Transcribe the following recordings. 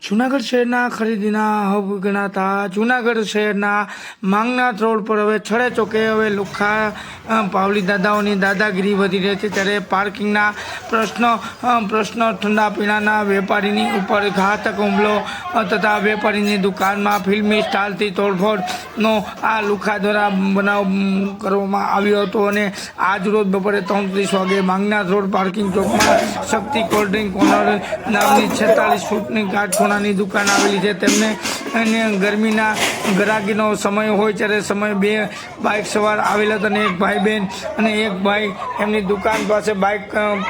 જૂનાગઢ શહેરના ખરીદીના હબ ગણાતા જૂનાગઢ શહેરના માંગનાથ રોડ પર હવે છડે ચોકે હવે લુખ્ખા પાવલી દાદાઓની દાદાગીરી વધી રહી છે। ત્યારે પાર્કિંગના પ્રશ્ન ઠંડા પીણાના વેપારીની ઉપર ઘાતક હુમલો તથા વેપારીની દુકાનમાં ફિલ્મી સ્ટાઇલથી તોડફોડનો આ લુખ્ખા દ્વારા બનાવ કરવામાં આવ્યો હતો। અને આજ રોજ બપોરે 3:30 વાગે માંગનાથ રોડ પાર્કિંગ ચોકમાં શક્તિ કોલ્ડ ડ્રિંક કોર્નર નામની 46 ફૂટની કાટખૂણાની દુકાન આવેલી છે। તેમને ગરમીના ગરાગીનો સમય હોય ત્યારે સમય 2 બાઇક સવાર આવેલા હતા અને એક ભાઈ બહેન અને એક ભાઈ એમની દુકાન પાસે બાઇક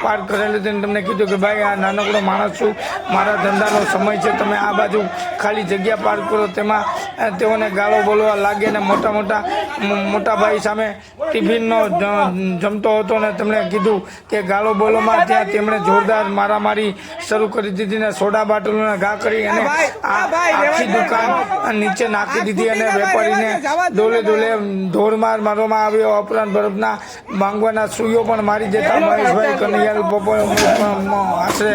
પાર્ક કરેલું હતું। તમને કીધું કે ભાઈ આ નાનકડો માણસ છું, મારા ધંધાનો સમય છે, તમે આ બાજુ ખાલી જગ્યા પાર્ક કરો। તેમાં તેઓને ગાળો બોલવા લાગે અને મોટા ભાઈ સામે ટિફિનનો જમતો હતો અને તેમણે કીધું કે ગાળો બોલોમાં ત્યાં તેમણે જોરદાર મારામારી શરૂ કરી દીધી અને સોડા બાટલોને ઘા કરી અને આખી દુકાન નીચે નાખી દીધી અને વેપારીને ડોલે ઢોરમાર મારવામાં આવ્યો। ઉપરાંત બરફના માંગવાના સુઈઓ પણ મારી દેતા મહેશભાઈ કનૈયાલ આશરે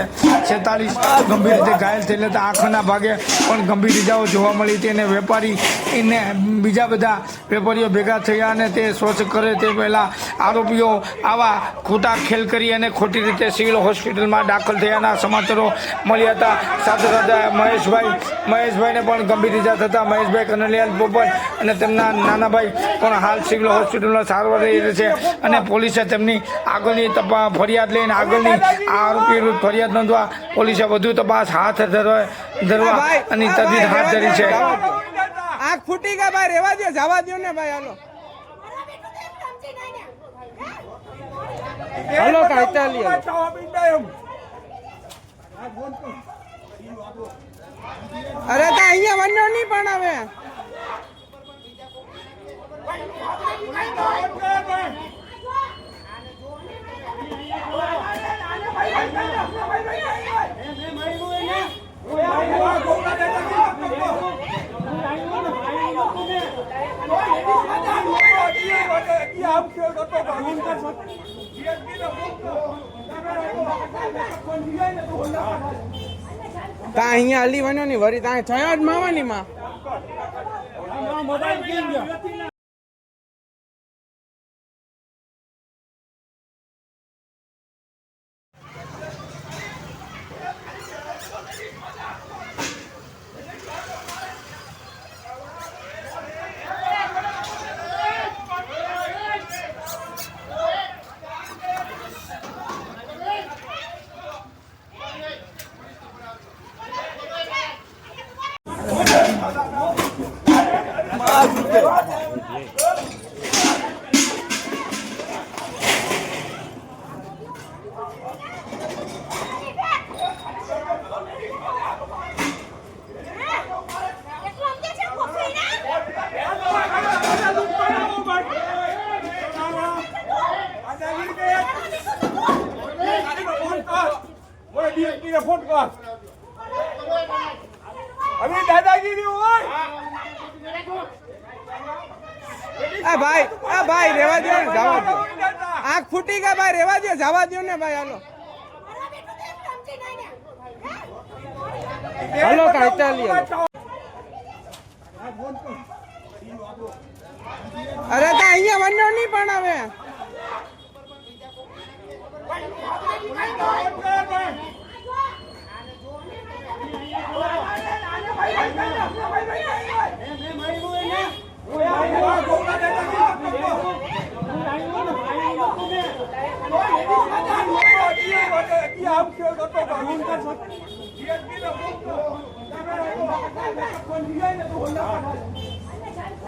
46 ગંભીર રીતે ઘાયલ થયેલા હતા। આંખના ભાગે પણ ગંભીર ઇજાઓ જોવા મળી હતી અને વેપારીને બીજા બધા વેપારીઓ ભેગા થયા અને તે સ્વચ્છ કરે તે પહેલાં આરોપીઓ આવા ખોટા ખેલ કરી અને ખોટી રીતે સિવિલ હોસ્પિટલમાં દાખલ થયાના સમાચારો મળ્યા હતા। સાથે સાથે મહેશભાઈને પણ ગંભીર ઇજા થતાં મહેશભાઈ કનૈયાલ પોપટ અને તેમના નાના ભાઈ પણ હાલ સિવિલ હોસ્પિટલમાં સારવાર રહી છે અને પોલીસે તેમની આગળની ફરિયાદ લઈને આગળની આરોપી વિરુદ્ધ ફરિયાદ નોંધવા પોલીસે વધુ તપાસ હાથ ધરવા અને તજવીજ હાથ ધરી છે। આંખ ફૂટી ગયા ભાઈ, રેવા દો, જવા દો ને ભાઈ। હાલો કાંઈતા લ્યો। અરે તો અહીંયા વન્યો નહીં પણ હવે અહીંયા હલી વન્યો નહીં વરી ત્યાં છયા જ માવાની માં દાદાગીરી ભાઈ રેવા દો ને, જવા દો। આંખ ફૂટી ગયા ભાઈ, રેવા દો, જવા દો ને ભાઈ। હાલો કાંઈતા લ્યો। અરે તો અહીંયા વન્યો નહીં પણ હવે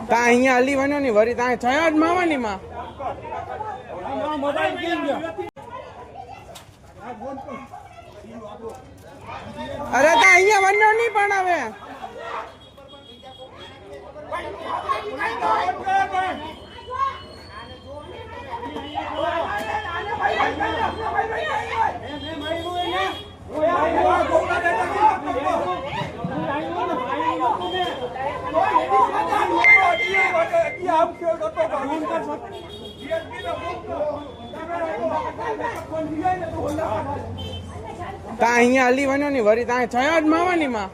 અહીંયા હલી વન્યો નહીં વરી ત્યાં છયા જ માવાની માં અરે તો અહીંયા વન્યો નહીં પણ હવે અહીંયા હલી વન્યો નહીં વરી ત્યાં છયા જ માવાની માં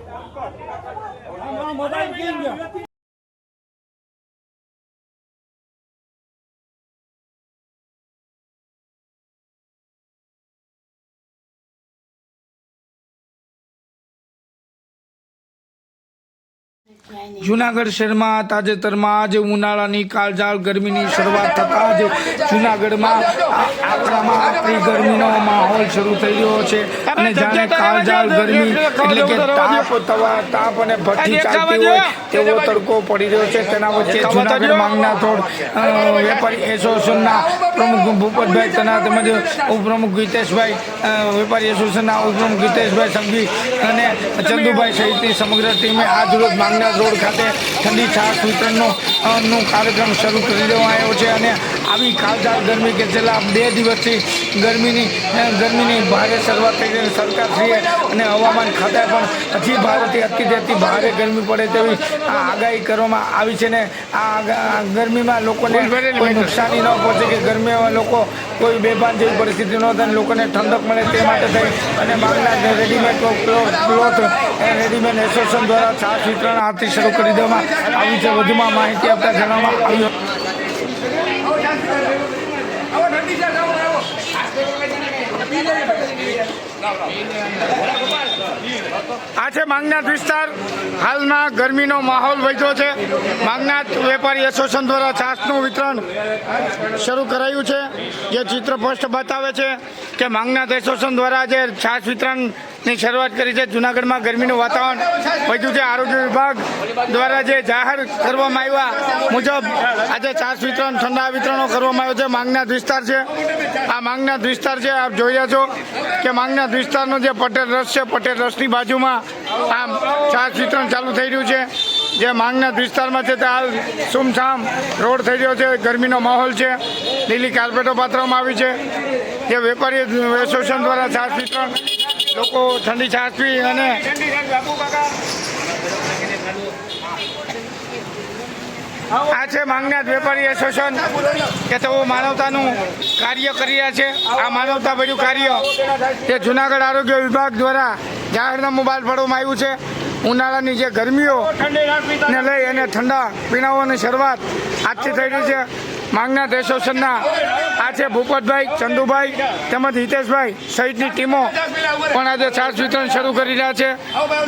જૂનાગઢ શહેરમાં તાજેતરમાં જ ઉનાળાની કાળઝાળ ગરમીની શરૂઆત થતાં જ જૂનાગઢમાં આકરી ગરમીનો માહોલ શરૂ થઈ રહ્યો છે અને જાણે કાળઝાળ ગરમી એટલે કે તાપ અને ભઠ્ઠી ચાલતી હોય તેવો તડકો પડી રહ્યો છે. તેના વચ્ચે જૂનાગઢ માંગના થોડ વેપારી એસોસિએશનના પ્રમુખ ભૂપતભાઈ તના તેમજ ઉપપ્રમુખ ગીતેશભાઈ, વેપારી એસોસિએશનના ઉપપ્રમુખ ગીતેશભાઈ સંઘવી અને ચંદુભાઈ સહિતની સમગ્ર ટીમે આજરોજ માંગના રોડ ખાતે ઠંડી છાશ વિતરણનો કાર્યક્રમ શરૂ કરી દેવામાં આવ્યો છે. અને આવી કાળઝાળ ગરમી કે છેલ્લા 2 દિવસથી ગરમીની ભારે શરૂઆત થઈ ગઈ. સરકારશ્રીએ અને હવામાન ખાતાએ પણ હજી ભારેથી અતિ ભારે ગરમી પડે તેવી આગાહી કરવામાં આવી છે. ને આ ગરમીમાં લોકોને કોઈ નુકસાની ન પહોંચે કે ગરમીમાં લોકો કોઈ બેભાન જેવી પરિસ્થિતિ ન થાય, લોકોને ઠંડક મળે તે માટે થઈ અને માંગના રેડીમેડ ક્લોથ રેડીમેડ એસોસિએશન દ્વારા છાશ વિતરણ આજથી શરૂ કરી દેવામાં આવી છે. વધુમાં માહિતી આપતા જણાવવામાં આવ્યું. આ છે માંગનાથ વિસ્તાર. હાલમાં ગરમીનો માહોલ વધ્યો છે. માંગનાથ વેપારી એસોસિએશન દ્વારા છાશનું વિતરણ શરૂ કરાયું છે. જે ચિત્ર સ્પષ્ટ બતાવે છે કે માંગનાથ એસોસિએશન દ્વારા જે છાશ વિતરણની શરૂઆત કરી છે. જૂનાગઢમાં ગરમીનું વાતાવરણ વધ્યું છે. આરોગ્ય વિભાગ દ્વારા જે જાહેર કરવામાં આવ્યા મુજબ આજે છાશ વિતરણ ઠંડા વિતરણો કરવામાં આવ્યો છે. માંગનાથ વિસ્તાર છે, આ માંગનાથ વિસ્તાર છે. આપ જોઈ રહ્યા છો કે માંગનાથ વિસ્તારનો જે પટેલ રસ છે, પટેલ રસની બાજુમાં આમ છાશ વિતરણ ચાલુ થઈ રહ્યું છે. જે માંગનાથ વિસ્તારમાં છે તે હાલ સુમસામ રોડ થઈ રહ્યો છે. ગરમીનો માહોલ છે. લીલી કાર્પેટો પાથરવામાં આવી છે. જે વેપારી એસોસિએશન દ્વારા છાશ વિતરણ, લોકો ઠંડી છાશ પી અને આ છે માંગનાથ વેપારી એસોસિએશન કે તેઓ માનવતાનું કાર્ય કરી રહ્યા છે. આ માનવતાભર્યું કાર્ય તે જૂનાગઢ આરોગ્ય વિભાગ દ્વારા જાહેરનામું બહાર પાડવામાં આવ્યું છે. ઉનાળાની જે ગરમીઓને લઈ અને ઠંડા પીણાઓની શરૂઆત આજથી થઈ રહી છે. માંગનાથ એસોસિએશનના આ છે ભૂપતભાઈ, ચંદુભાઈ તેમજ હિતેશભાઈ સહિતની ટીમો પણ આજે છાશ વિતરણ શરૂ કરી રહ્યા છે.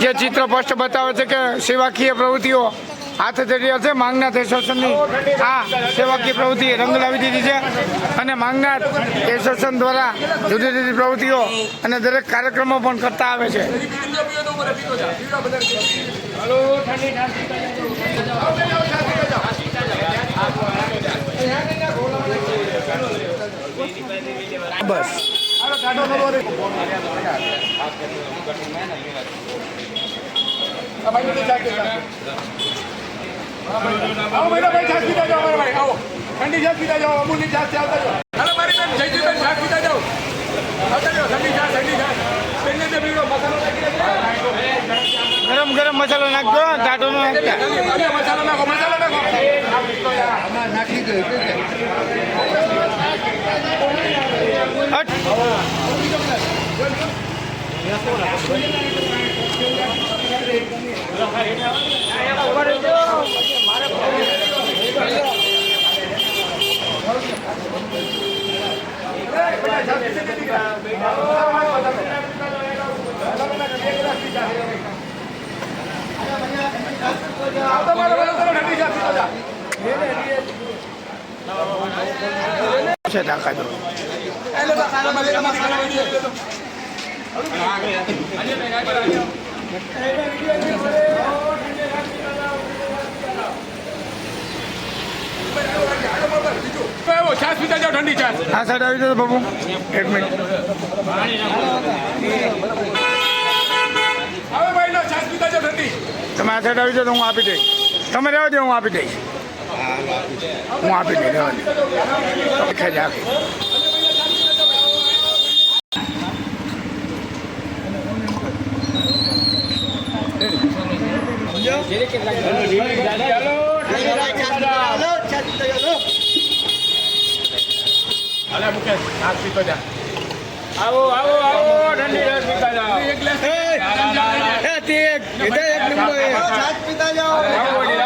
જે ચિત્ર સ્પષ્ટ બતાવે છે કે સેવાકીય પ્રવૃત્તિઓ હાથ ધરી રહ્યા છે. માંગનાથ એસોસિએશનની આ સેવાકીય પ્રવૃત્તિએ રંગ લાવી દીધી છે અને માંગનાથ એસોસિએશન દ્વારા જુદી જુદી પ્રવૃત્તિઓ અને દરેક કાર્યક્રમો પણ કરતા આવે છે. બસ આવો બેટા ભાઈ છાશ પીતા જાઓ. અમારા ભાઈ આવો, ઠંડી છાશ પીતા જાઓ. અમૂલની છાશ છે, આવતા જાઓ. હાલો મારી બેન જયજીભાઈ છાશ પીતા જાઓ. આવતા જાઓ. ઠંડી છાશ. બેનને તે પીવડો મસાલો નાખી દેજો. ગરમ ગરમ મસાલો નાખજો. ટાટોનો નાખતા મસાલો નાખો, મસાલો નાખો. છે ઢાકા દો. છાશ પીતા જાઓ. ઠંડી છાશ. આ સાઈડ આવી જતો બાબુ, 1 મિનિટ. હવે ભાઈ લો છાશ પીતા જાઓ. ઠંડી. તમે આ સાઈડ આવી જતો, હું આપી દઈશ. તમે રહેવા દો, હું આપી દઈશ. હું આપી દઈશ, રહેવા દો. ખેંચ આપી. આવો આવો આવો ઠંડી છાશ પીતા જાઓ. એક ગ્લાસ છાશ પીતા જાઓ. આવો વડીલ,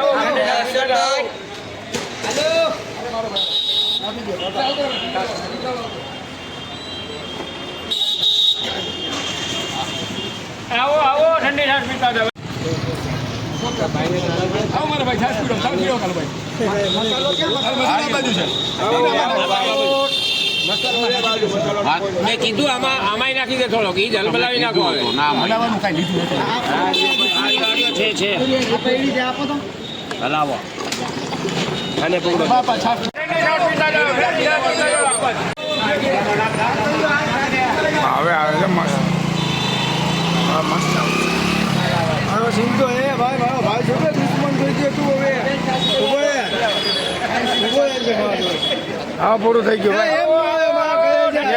આવો. આવો ઠંડી છાશ પીતા જાવ. આવો મારા ભાઈ છાશ પીડો ચાલ પીડો કાલ ભાઈ. મસાલો આ બાજુ છે. મેં કીધું આમાં નાખી દે થોડોક ઈ જલ બલાવી નાખો હવે. હલાવાનું કાંઈ લીધું નથી. છે હલાવો અને પકડો બાપા છાશ પીતા જાવ. હવે આવે છે મસ્ત હા મસ્ત મારો સિંધો એ ભાઈ મારો ભાઈ છે ને દુશ્મન થઈ ગયો તું હવે ઉભો રહે છે મારો. હા પૂરું થઈ ગયું ભાઈ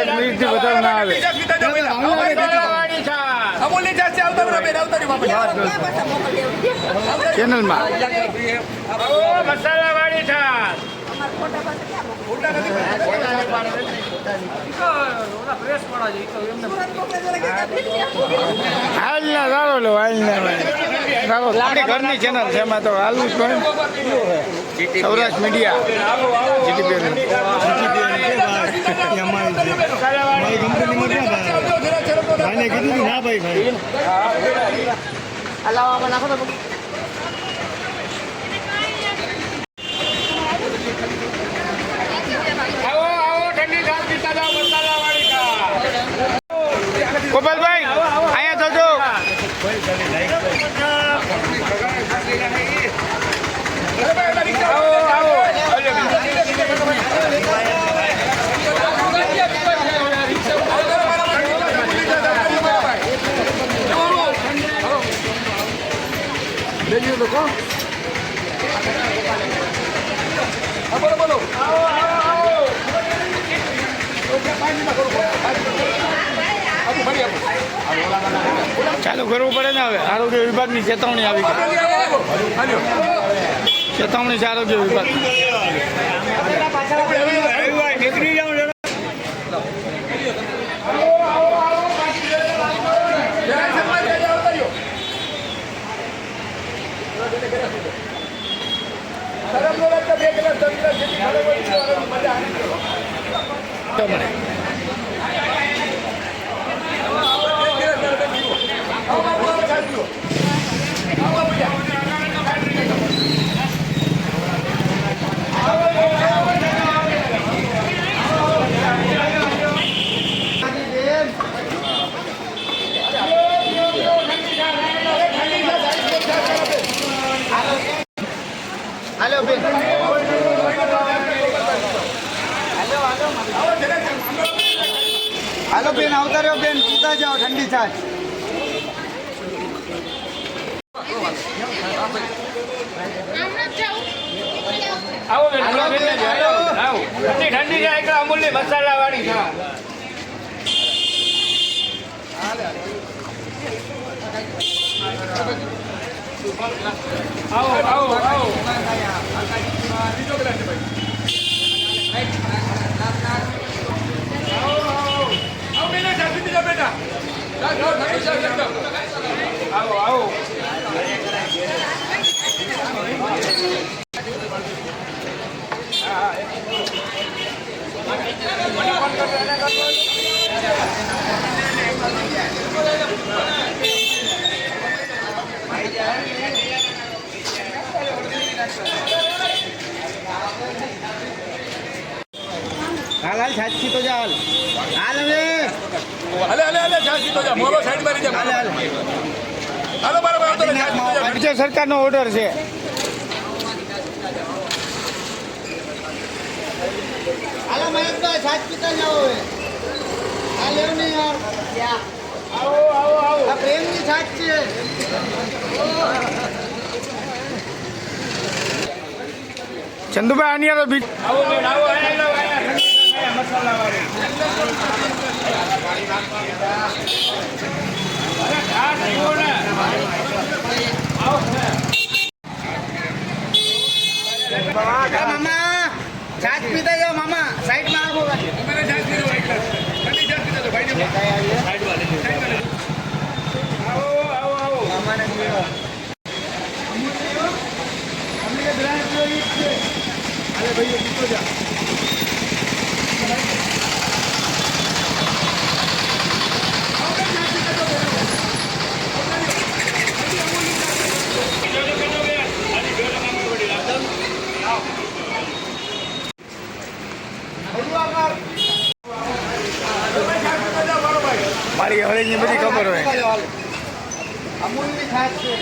એક મિનિટથી વધારે ના આવે છાશ પીતા જાવ પહેલા. આવો મસાલાવાળી છાશ. અમૂલની છાશ છે. આવતા બેન આવતા રહ્યો બાપા. ચેનલમાં આવો મસાલાવાળી છાશ. ખોટા નથી. હાલ ના સારો લો હાલ ના ભાઈ સારો આપણી ઘરની ચેનલ છે એમાં તો હાલવું જ પડે સૌરાષ્ટ્ર મીડિયા જીટીપી મારી કંપનીમાં ક્યાં ભાઈને કીધું તું ના ભાઈ આવો ઠંડી છાશ પીતા જાવ. મસાલાવાળી છાશ. ગોપાલભાઈ અહીંયા જોજો બોલો ચાલુ કરવું પડે ને હવે આરોગ્ય વિભાગની ચેતવણી આવી ગઈ ચેતવણી છે આરોગ્ય વિભાગ હાલો બેન આવતા રહ્યો બેન પીતા જાઓ ઠંડી છાશ. આવો બેન આવો. ઠંડી છે એક અમૂલની મસાલાવાળી છાશ. આવો બીજો ગ્લાસ છે ભાઈ. આવો બેટા છાશ પીતી જાવ બેટા. ઠંડી છાશ એકદમ. આવો હાલ હાલ છાશ પીતો જા હાલ હાલ હવે હલે છાશ પીતો જા. મોરો સાઈડ મારી જા. હાલ હાલો બરાબર આવતો રહે. છાશ પીતો જા. રાજ્ય સરકારનો ઓર્ડર છે હાલો મહેશભાઈ છાશ પીતા જાઓ હવે હાલ એવું નહીં યાર આવો આ પ્રેમની છાશ છે. ચંદુભાઈ આની તો બીજ આવો બેન આવો મસાલાવાળી છાશ પીવો ને. મામા છાશ પીતા જાઓ મામા સાઈડમાં આવો. મને છાશ પીવો એક ગ્લાસ. ઠંડી છાશ પીતા જાવ ભાઈ. સાઈડમાં આવો. મારી હળીની બધી ખબર હોય અમૂલની છાશ છે.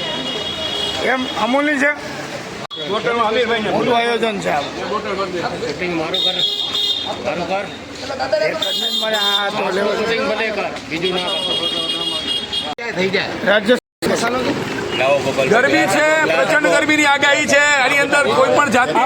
એમ અમૂલની છે બોટલમાં અમીરભાઈ ને મોટું આયોજન છે આ. બોટલ કરી દે. શૂટિંગ મારું કર મારું કર એક જ મિનિટ મારે આ તો લેવો છે. શૂટિંગ ભલે કર બીજું ના કર થઈ જાય રાજ્ય મસાલો છે? ગરમી છે, પ્રચંડ ગરમીની આગાહી છે. આની અંદર કોઈ પણ જાતની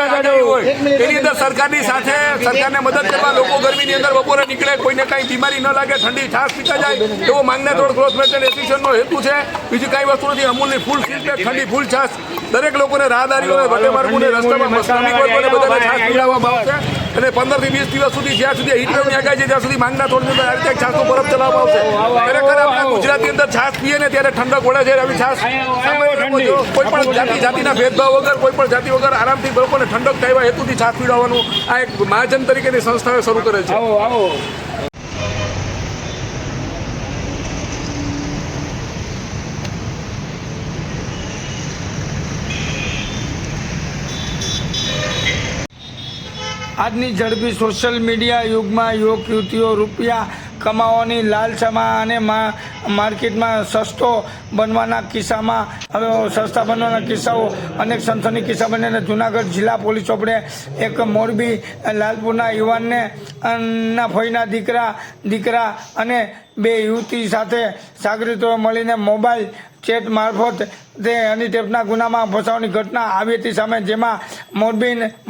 આગાહી હોય તેની અંદર સરકારની સાથે સરકારને મદદ કરવા લોકો ગરમીની અંદર બપોરે નીકળે, કોઈને કાંઈ બીમારી ન લાગે, ઠંડી છાશ પીતા જાય એવો માંગના તોડ ક્રોસ મેટલ એસોસિએશનનો હેતુ છે. બીજી કાંઈ વસ્તુ નથી. અમૂલની ફૂલ સીટ ઠંડી ફૂલ છાશ દરેક લોકોને રાહદારીઓને વટેમાર્ગોને રસ્તામાં શ્રમિકોને બધાને છાશ પીવડાવવામાં આવશે. અને 15 થી 20 દિવસ સુધી જ્યાં સુધી હીટવેવની આગાહી છે ત્યાં સુધી માંગના તોડની અંદર આ રીતે છાશનો બરફ ચલાવવામાં આવશે. ખરેખર આપણા ગુજરાતની અંદર છાશ પીએ ને ત્યારે ઠંડક ઓળે છે. આવી છાશ કોઈ પણ જાતિના ભેદભાવ વગર, કોઈ પણ જાતિ વગર આરામથી લોકોને ઠંડક થાય એવા હેતુથી છાશ પીવડાવવાનું આ એક મહાજન તરીકેની સંસ્થાએ શરૂ કરે છે. આજની ઝડપી સોશિયલ મીડિયા યુગમાં યુવક યુવતીઓ રૂપિયા કમાવાની લાલસામાં અને માર્કેટમાં સસ્તો બનવાના કિસ્સામાં હવે સસ્તા બનવાના કિસ્સાઓ અનેક સનસની કિસ્સા બન્યા. જૂનાગઢ જિલ્લા પોલીસ ચોપડે એક મોરબી લાલપુરના યુવાનને ના ફઈના દીકરા અને 2 યુવતી સાથે સાગરીતોએ મળીને મોબાઈલ ચેટ મારફત તે હની ટેપના ગુનામાં ફસાવાની ઘટના આવી હતી સામે, જેમાં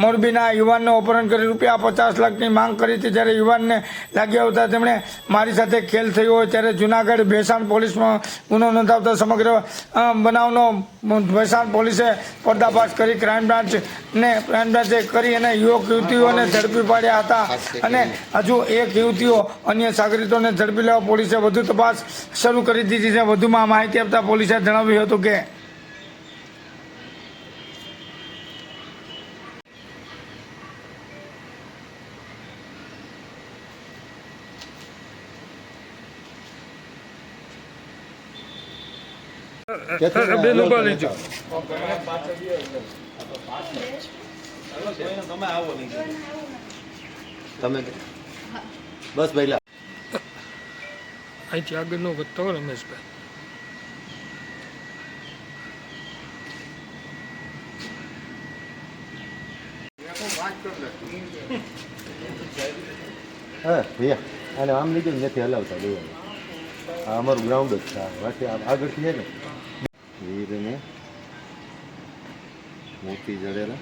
મોરબીના યુવાનને અપહરણ કરી ₹50 લાખની માંગ કરી હતી. જ્યારે યુવાનને લાગી આવતા તેમણે મારી સાથે ખેલ થયો હોય ત્યારે જૂનાગઢ ભેસાણ પોલીસમાં ગુનો નોંધાવતા સમગ્ર બનાવનો ભેસાણ પોલીસે પર્દાફાશ કરી ક્રાઇમ બ્રાન્ચે કરી અને યુવક યુવતીઓને ઝડપી પાડ્યા હતા. અને હજુ 1 યુવતીઓ અન્ય સાગરીતોને ઝડપી લેવા પોલીસે વધુ તપાસ શરૂ કરી દીધી છે. વધુમાં માહિતી આપતા પોલીસે જણાવ્યું હતું કે તમે બસ પહેલા અહીંથી આગળનો વધતો રમેશભાઈ. હા ભૈયા અને આમ લીધું નથી હલાવતા દેવાનું. આ અમારું ગ્રાઉન્ડ જ છે. વાંચે આગળથી છે ને વીરને મોતી જડેલા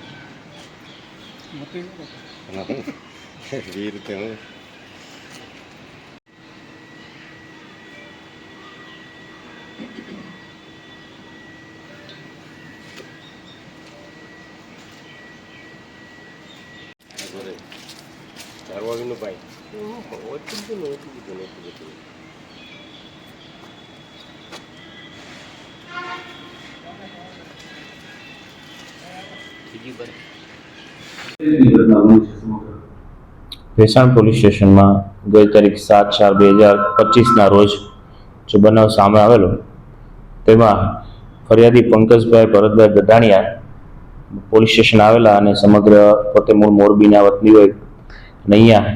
વીર તે હવે ચારવાગીનું ભાઈ ભેસાણ પોલીસ સ્ટેશનમાં ગઈ તારીખ 7/4/2025ના રોજ જે બનાવ સામે આવેલો તેમાં ફરિયાદી પંકજભાઈ ભરતભાઈ ગઢાણિયા પોલીસ સ્ટેશન આવેલા અને સમગ્ર પોતે મૂળ મોરબીના વતની હોય અને અહીંયા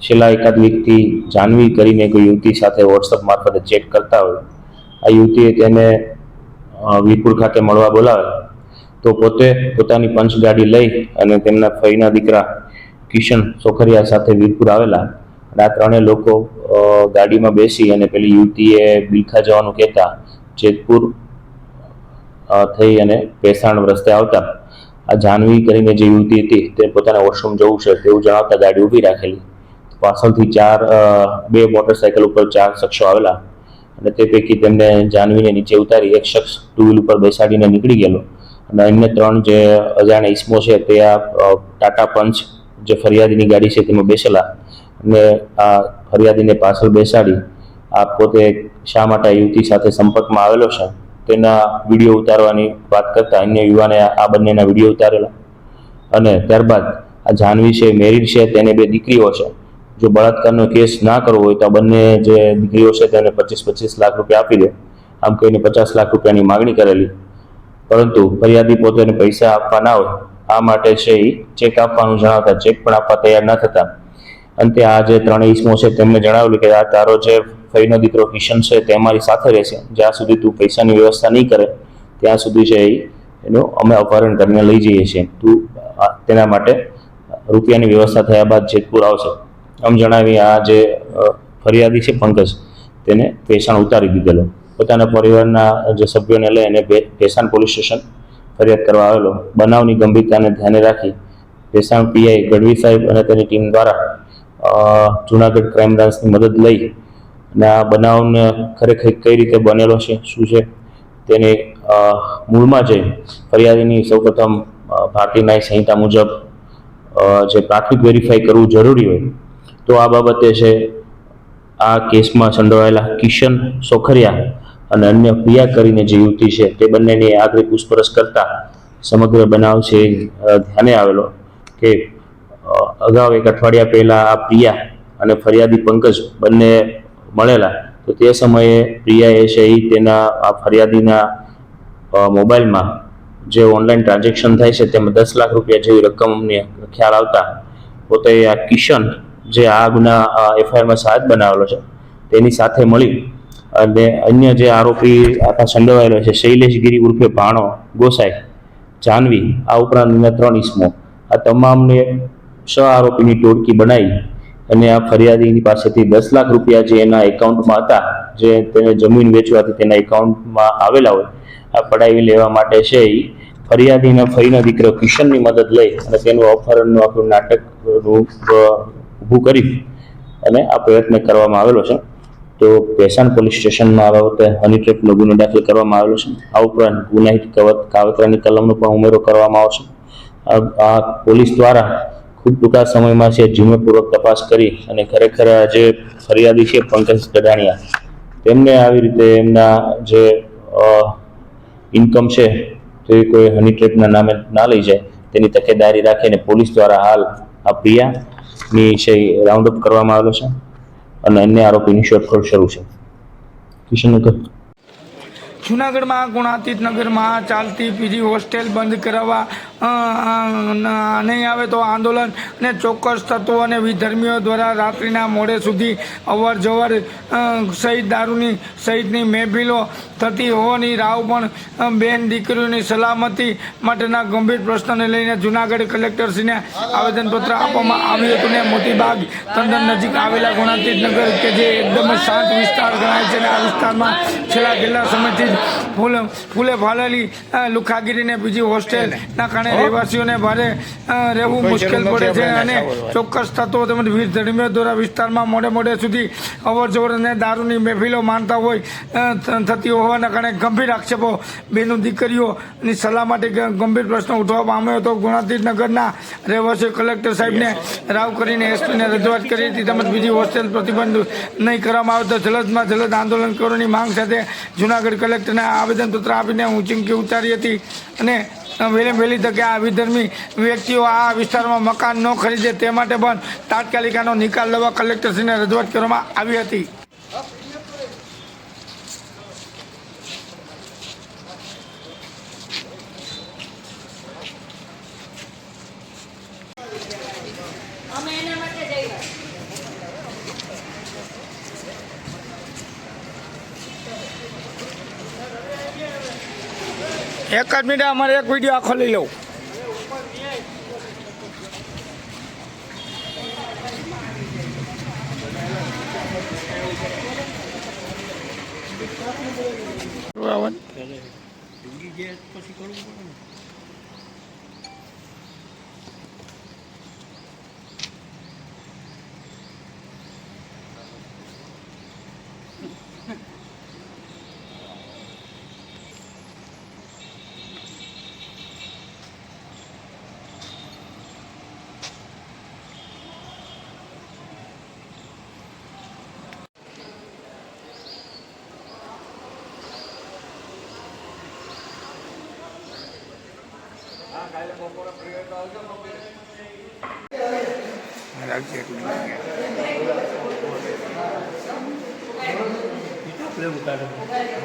છેલ્લા એકાદ વીકથી જાનવી કરીને કોઈ યુવતી સાથે વોટ્સઅપ મારફતે ચેટ કરતા હોય. આ યુવતીએ તેને વીરપુર ખાતે મળવા બોલાવે તો પોતે પોતાની પંચ ગાડી લઈ અને તેમના ફઈના દીકરા કિશન સોખરિયા સાથે વીરપુર આવેલા. આ 3 લોકો ગાડીમાં બેસી અને પેલી યુવતીએ બિલખા જવાનું કહેતા જેતપુર થઈ અને ભેસાણ રસ્તે આવતા આ જાનવી કરીને જે યુવતી હતી તે પોતાના વોશરૂમ જવું છે તેવું જણાવતા ગાડી ઊભી રાખેલી. પાછળથી 2 મોટરસાયકલ ઉપર 4 શખ્સો આવેલા અને તે પૈકી તેમને જાનવીને નીચે ઉતારી એક શખ્સ 2 વ્હીલ ઉપર બેસાડીને નીકળી ગયેલો અને અન્ય 3 જે અજાણ્યા ઈસમો છે તે આ ટાટા પંચ જે ફરિયાદીની ગાડી છે તેમાં બેસેલા અને આ ફરિયાદીને પાછળ બેસાડી આ પોતે શા માટે યુવતી સાથે સંપર્કમાં આવેલો છે તેના વિડીયો ઉતારવાની વાત કરતા અન્ય યુવાને આ બંનેના વિડીયો ઉતારેલા. અને ત્યારબાદ આ જાહ્નવી છે, મેરિડ છે, તેને 2 દીકરીઓ છે. જો બળાત્કારનો કેસ ના કરવો હોય તો આ બંને જે દીકરીઓ છે તેને 25-25 લાખ રૂપિયા આપી દે, આમ કહીને 50 લાખ રૂપિયાની માગણી કરેલી. પરંતુ ફરિયાદી પોતે પૈસા આપવા ના હોય, આ માટે છે એ ચેક આપવાનું જણાવતા ચેક પણ આપવા તૈયાર ના થતા. અંતે આ જે 3 ઈસમો છે તેમને જણાવેલું કે આ તારો જે ફઈનો દીકરો કિશન છે તે અમારી સાથે રહેશે, જ્યાં સુધી તું પૈસાની વ્યવસ્થા નહીં કરે ત્યાં સુધી છે એનું અમે અપહરણ કરીને લઈ જઈએ છીએ, તું તેના માટે રૂપિયાની વ્યવસ્થા થયા બાદ જેતપુર આવશે આમ જણાવી આ જે ફરિયાદી છે પંકજ તેને ભેસાણ ઉતારી દીધેલો. પોતાના પરિવારના જે સભ્યોને લઈ અને ભેસાણ પોલીસ સ્ટેશન ફરિયાદ કરવા આવેલો. બનાવની ગંભીરતાને ધ્યાને રાખી ભેસાણ પીઆઈ ગઢવી સાહેબ અને તેની ટીમ દ્વારા જૂનાગઢ ક્રાઇમ બ્રાન્ચની મદદ લઈ અને આ બનાવને ખરેખર કઈ રીતે બનેલો છે, શું છે તેની મૂળમાં જઈ ફરિયાદીની સૌપ્રથમ ભારતીય ન્યાય સંહિતા મુજબ જે પ્રાથમિક વેરીફાઈ કરવું જરૂરી હોય તો આ બાબતે છે આ કેસમાં સંડોવાયેલા કિશન સોખરિયા અને અન્ય પ્રિયા કરીને જે યુવતી છે તે બંનેની આગળ પૂછપરછ કરતા સમગ્ર બનાવ છે ધ્યાને આવેલો કે અગાઉ 1 અઠવાડિયા પહેલા આ પ્રિયા અને ફરિયાદી પંકજ બંને મળેલા. તો તે સમયે પ્રિયાએ છે એ તેના આ ફરિયાદીના મોબાઈલમાં જે ઓનલાઈન ટ્રાન્ઝેક્શન થાય છે તેમાં 10 લાખ રૂપિયા જેવી રકમની ખ્યાલ આવતા પોતે આ કિશન જે આ ગુના એફઆઈઆરમાં સાજ બનાવેલો છે તેની સાથે મળી અને અન્ય જે આરોપી આખા સંડોવાયેલો છે શૈલેષગીરી ઉર્ફે ભાણો ગોસાઈ, જાહ્નવી, આ ઉપરાંત 3 ઈસમો, આ તમામને 6 આરોપીની ટોળકી બનાવી અને આ ફરિયાદીની પાસેથી 10 લાખ રૂપિયા જે એના એકાઉન્ટમાં હતા, જે તેને જમીન વેચવાથી તેના એકાઉન્ટમાં આવેલા હોય, આ પડાવી લેવા માટે છે એ ફરિયાદીના ફઈનો દીકરો કિશનની મદદ લઈ અને તેનું અપહરણનું આખું નાટક ઊભું કરી અને આ પ્રયત્ન કરવામાં આવેલો છે. તો ભેસાણ પોલીસ સ્ટેશનમાં આ બાબતે હની ટ્રેપનો ગુનો દાખલ કરવામાં આવેલો છે. આ ઉપરાંત ગુનાહિત કાવતરાની કલમનો પણ ઉમેરો કરવામાં આવશે. આ પોલીસ દ્વારા ખૂબ ટૂંકા સમયમાં છે ઝીણવટપૂર્વક તપાસ કરી અને ખરેખર જે ફરિયાદી છે પંકજ ગડાણિયા તેમને આવી રીતે એમના જે ઇન્કમ છે તે કોઈ હની ટ્રેપના નામે ના લઈ જાય તેની તકેદારી રાખીને પોલીસ દ્વારા હાલ આ પ્રિયાની છે રાઉન્ડ અપ કરવામાં આવેલો છે અને અન્ય આરોપીની શોધખોળ શરૂ છે. કિશનનગર જૂનાગઢમાં ગુણાતીત નગરમાં ચાલતી પીજી હોસ્ટેલ બંધ કરાવવા નહીં આવે તો આંદોલન અને ચોક્કસ તત્વો અને વિધર્મીઓ દ્વારા રાત્રિના મોડે સુધી અવર જવર સહિત દારૂની સહિતની મહેફિલો થતી હોવાની રાવ પણ બેન દીકરીઓની સલામતી માટેના ગંભીર પ્રશ્નને લઈને જૂનાગઢ કલેક્ટરશ્રીને આવેદનપત્ર આપવામાં આવ્યું હતું. ને મોતીબાગ તંદર નજીક આવેલા ગુણાતીત નગર કે જે એકદમ શાંત વિસ્તાર ગણાય છે અને આ વિસ્તારમાં છેલ્લા કેટલા સમયથી ફૂલે ફાલેલી લુખાગીરીને બીજી હોસ્ટેલના કારણે રહેવાસીઓને ભારે રહેવું મુશ્કેલ પડે છે અને ચોક્કસ તત્વો તેમજ વીર ધર્મીઓ દ્વારા વિસ્તારમાં મોડે સુધી અવર જવર અને દારૂની મહેફિલો માનતા હોય થતી હોવાના કારણે ગંભીર આક્ષેપો બેનો દીકરીઓની સલાહ માટે ગંભીર પ્રશ્ન ઉઠવામાં આવ્યો હતો. ગુણાતીત નગરના રહેવાસીઓ કલેક્ટર સાહેબને રાવ કરીને એસપીને રજૂઆત કરી હતી તેમજ બીજી હોસ્ટેલ પ્રતિબંધ નહીં કરવામાં આવે તો જલદમાં જલદ આંદોલન કરવાની માંગ સાથે જૂનાગઢ કલેક્ટરને આવેદનપત્ર આપીને ચીમકી ઉતારી હતી અને વહેલી તકે આ વિધર્મી વ્યક્તિઓ આ વિસ્તારમાં મકાન ન ખરીદે તે માટે પણ તાત્કાલિક આનો નિકાલ લેવા કલેક્ટરશ્રીને રજૂઆત કરવામાં આવી હતી. એક જ મિનિટ અમારે એક વિડીયો આખો લઈ લઉં.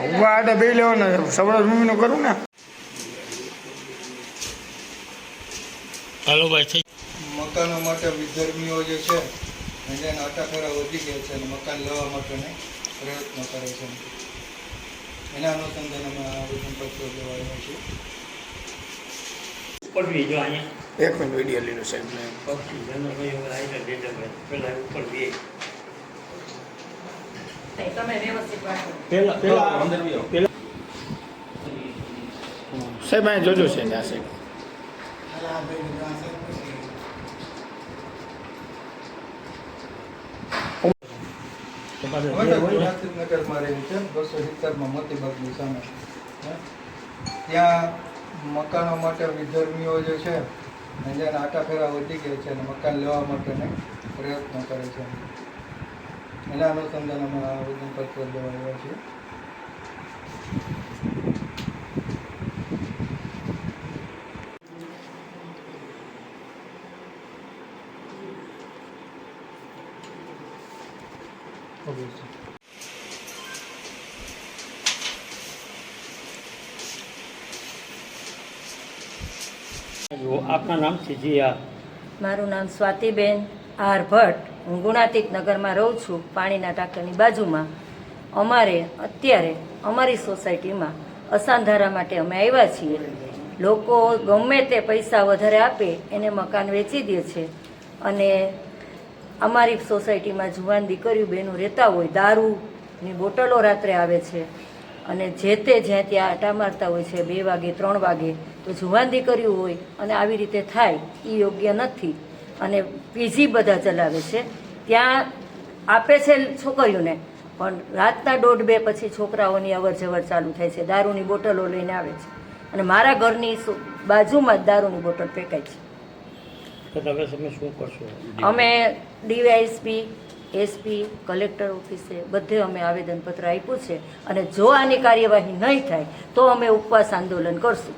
ઉભા હાટે બે લેવાના સવડા મમ્મીનું કરું ને. મકાનો માટે વિધર્મીઓ જે છે એને આટાફેરા વધી ગયા છે અને મકાન લેવા માટેને પ્રયત્નો કરે છે. એના અનુસંધાને અમે આવેદનપત્રો લેવા આવ્યા છીએ. એક મિનિટ વિડીયો લીધો સાહેબ સાહેબ અહીં જોજો છે આ સાહેબ. નગરમાં રહેલી છે 270માં મોતીબાગની સામે. ત્યાં મકાનો માટે વિધર્મીઓ જે છે એને આટાફેરા વધી ગયા છે અને મકાન લેવા માટેને પ્રયત્નો કરે છે. એના અનુસંધાને અમે આવેદનપત્રો લેવા આવ્યા છીએ. આપના નામ છે? જી હા. મારું નામ સ્વાતિબેન આર ભટ્ટ. હું ગુણાતીત નગરમાં રહું છું, પાણીના ટાંકાની બાજુમાં. અમારે અત્યારે અમારી સોસાયટીમાં અસાંધારા માટે અમે આવ્યા છીએ. લોકો ગમે તે પૈસા વધારે આપે એને મકાન વેચી દે છે અને અમારી સોસાયટીમાં જુવાન દીકરીઓ બહેનો રહેતા હોય, દારૂની બોટલો રાત્રે આવે છે અને જે તે જ્યાં ત્યાં આટા મારતા હોય છે 2 વાગે 3 વાગે. તો જુવાન દીકરીઓ હોય અને આવી રીતે થાય એ યોગ્ય નથી. અને પીજી બધા ચલાવે છે, ત્યાં આપે છે છોકરીઓને, પણ રાતના 1:30-2 પછી છોકરાઓની અવર જવર ચાલુ થાય છે, દારૂની બોટલો લઈને આવે છે અને મારા ઘરની બાજુમાં જ દારૂની બોટલ ફેંકાય છે. તો તમે શું કરશો? અમે ડીવાયએસપી, એસપી, કલેક્ટર ઓફિસે બધે અમે આવેદનપત્ર આપ્યું છે અને જો આની કાર્યવાહી નહીં થાય તો અમે ઉપવાસ આંદોલન કરશું.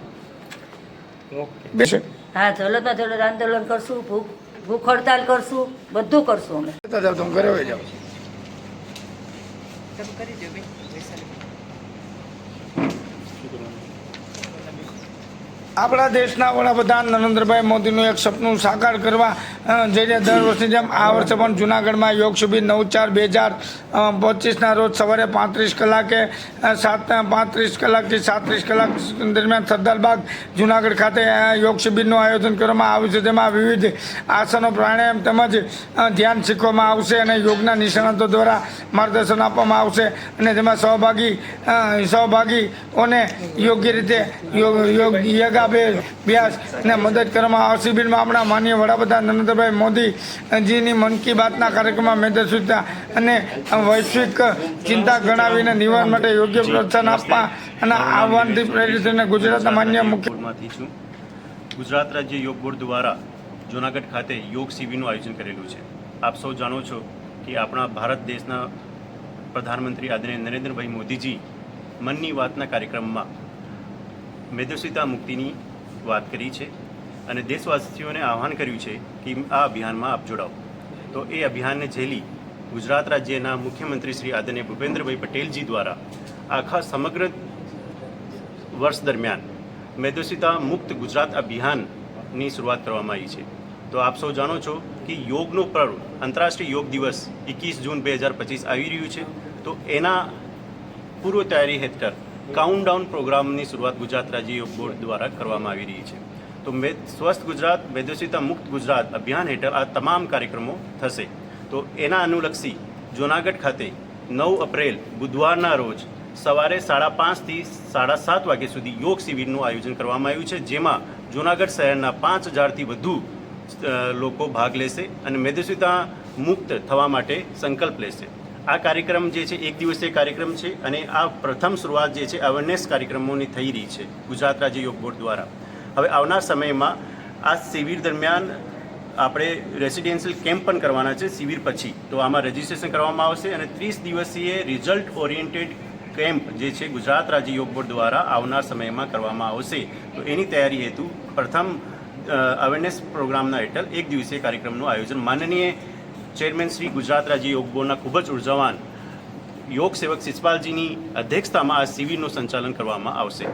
હા, જલદમાં જલદ આંદોલન કરશું, ભૂખ હડતાલ કરશું, બધું કરશું અમે. જાઓ તમે ઘરે વહી જાઓ. આપણા દેશના વડાપ્રધાન નરેન્દ્રભાઈ મોદીનું એક સપનું સાકાર કરવા જઈ રહ્યા દર વર્ષની જેમ આ વર્ષે પણ જૂનાગઢમાં યોગ શિબિર 9/4/2025ના રોજ સવારે 35 કલાકે 35 કલાકથી 37 કલાક દરમિયાન સરદારબાગ જૂનાગઢ ખાતે યોગ શિબિરનું આયોજન કરવામાં આવ્યું છે. જેમાં વિવિધ આસનો, પ્રાણાયામ તેમજ ધ્યાન શીખવામાં આવશે અને યોગના નિષ્ણાતો દ્વારા માર્ગદર્શન આપવામાં આવશે અને તેમાં સહભાગીઓને યોગ્ય રીતે યોગાભ્યાસને મદદ કરવામાં આવે. શિબિરમાં આપણા માનનીય વડાપ્રધાન નરેન્દ્રભાઈ મોદીજીની મન કી બાતના કાર્યક્રમમાં મેદસ્વીતા અને વૈશ્વિક ચિંતા ગણાવીને નિવારણ માટે યોગ્ય પ્રોત્સાહન આપવા અને આહવાનથી પ્રેરિત થઈને ગુજરાતના માન્ય મુખ્યમંત્રી છું. ગુજરાત રાજ્ય યોગ બોર્ડ દ્વારા જૂનાગઢ ખાતે યોગ શિબિરનું આયોજન કરેલું છે. આપ સૌ જાણો છો કે આપણા ભારત દેશના પ્રધાનમંત્રી આદરણીય નરેન્દ્રભાઈ મોદીજી મનની વાતના કાર્યક્રમમાં મેદસ્વીતા મુક્તિની વાત કરી છે અને દેશવાસીઓને આહ્વાન કર્યું છે કે આ અભિયાનમાં આપ જોડાઓ. તો એ અભિયાનને ઝેલી ગુજરાત રાજ્યના મુખ્યમંત્રી શ્રી આદરણીય ભૂપેન્દ્રભાઈ પટેલજી દ્વારા આખા સમગ્ર વર્ષ દરમિયાન મેદસ્વીતા મુક્ત ગુજરાત અભિયાનની શરૂઆત કરવામાં આવી છે. તો આપ સૌ જાણો છો કે યોગનો પર્વ આંતરરાષ્ટ્રીય યોગ દિવસ 21 જૂન 2025 આવી રહ્યું છે. તો એના પૂર્વ તૈયારી હેઠળ કાઉન્ટડાઉન પ્રોગ્રામની શરૂઆત ગુજરાત રાજ્ય યોગ બોર્ડ દ્વારા કરવામાં આવી રહી છે. તો સ્વસ્થ ગુજરાત, મેદસ્વીતા મુક્ત ગુજરાત અભિયાન હેઠળ આ તમામ કાર્યક્રમો થશે. તો એના અનુલક્ષી જૂનાગઢ ખાતે 9 એપ્રિલ બુધવારના રોજ સવારે 5:30 થી 7:30 વાગ્યા સુધી યોગ શિબિરનું આયોજન કરવામાં આવ્યું છે, જેમાં જૂનાગઢ શહેરના 5000થી વધુ લોકો ભાગ લેશે અને મેદસ્વીતા મુક્ત થવા માટે સંકલ્પ લેશે. આ કાર્યક્રમ જે છે 1 દિવસીય કાર્યક્રમ છે અને આ પ્રથમ શરૂઆત જે છે અવેરનેસ કાર્યક્રમોની થઈ રહી છે ગુજરાત રાજ્ય યોગ બોર્ડ દ્વારા. હવે આવનાર સમયમાં આ શિબિર દરમિયાન આપણે રેસિડેન્શિયલ કેમ્પ પણ કરવાના છે શિબિર પછી. તો આમાં રજિસ્ટ્રેશન કરવામાં આવશે અને 30 દિવસીય રિઝલ્ટ ઓરિએન્ટેડ કેમ્પ જે છે ગુજરાત રાજ્ય યોગ બોર્ડ દ્વારા આવનાર સમયમાં કરવામાં આવશે. તો એની તૈયારી હેતુ પ્રથમ અવેરનેસ પ્રોગ્રામના હેઠળ એક દિવસીય કાર્યક્રમનું આયોજન માનનીય ચેરમેન શ્રી ગુજરાત રાજ્ય યોગ બોર્ડના ખૂબ જ ઉર્જાવાન યોગ સેવક શિષપાલજીની અધ્યક્ષતામાં આ શિબિરનું સંચાલન કરવામાં આવશે.